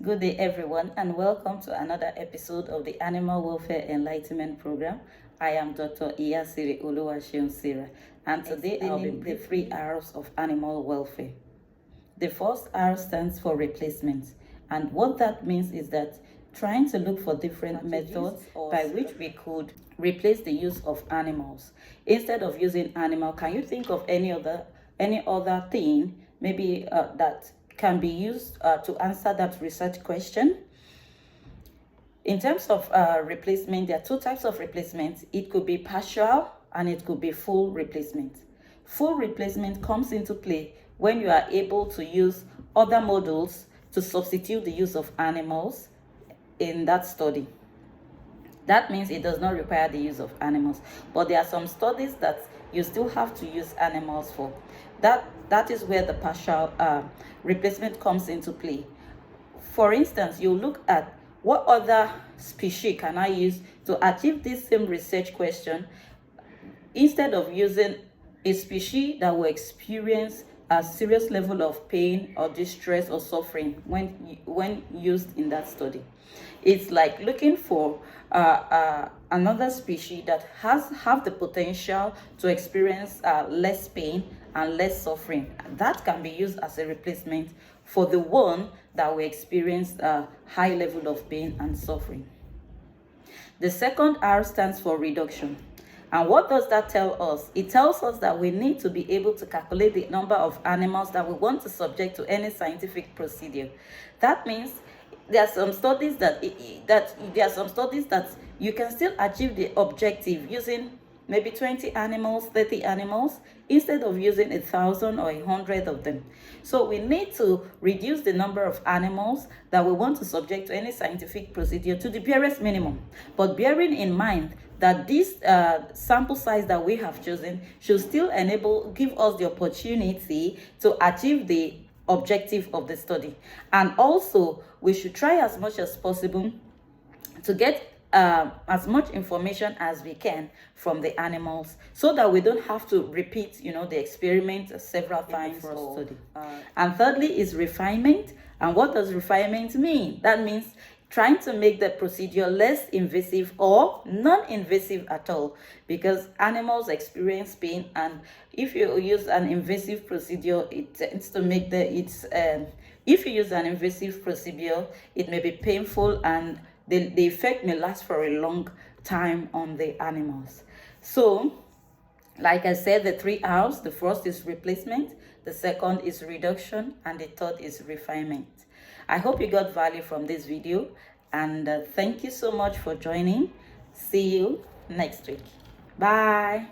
Good day, everyone, and welcome to another episode of the Animal Welfare Enlightenment Program. I am Dr. Iyasere Oluwaseun, and today I'll be the 3 R's of animal welfare. The first R stands for replacement, and what that means is that trying to look for different methods by which we could replace the use of animals. Instead of using animal, can you think of any other thing maybe that can be used to answer that research question? In terms of replacement, there are 2 types of replacement. It could be partial and it could be full replacement. Full replacement comes into play when you are able to use other models to substitute the use of animals in that study. That means it does not require the use of animals, but there are some studies that you still have to use animals for. That is where the partial replacement comes into play. For instance, you look at what other species can I use to achieve this same research question instead of using a species that will experience a serious level of pain or distress or suffering when used in that study. It's like looking for another species that have the potential to experience less pain and less suffering. That can be used as a replacement for the one that will experience a high level of pain and suffering. The second R stands for reduction. And what does that tell us? It tells us that we need to be able to calculate the number of animals that we want to subject to any scientific procedure. That means there are some studies that you can still achieve the objective using maybe 20 animals, 30 animals, instead of using 1,000 or 100 of them. So we need to reduce the number of animals that we want to subject to any scientific procedure to the barest minimum. But bearing in mind that this sample size that we have chosen should still give us the opportunity to achieve the objective of the study. And also, we should try as much as possible to get as much information as we can from the animals, so that we don't have to repeat, the experiment several times or study. And thirdly is refinement. And what does refinement mean? That means trying to make the procedure less invasive or non-invasive at all, because animals experience pain, and if you use an invasive procedure, it tends to make if you use an invasive procedure, it may be painful and the effect may last for a long time on the animals. So, like I said, the 3 R's, the first is replacement, the second is reduction, and the third is refinement. I hope you got value from this video, and thank you so much for joining. See you next week. Bye.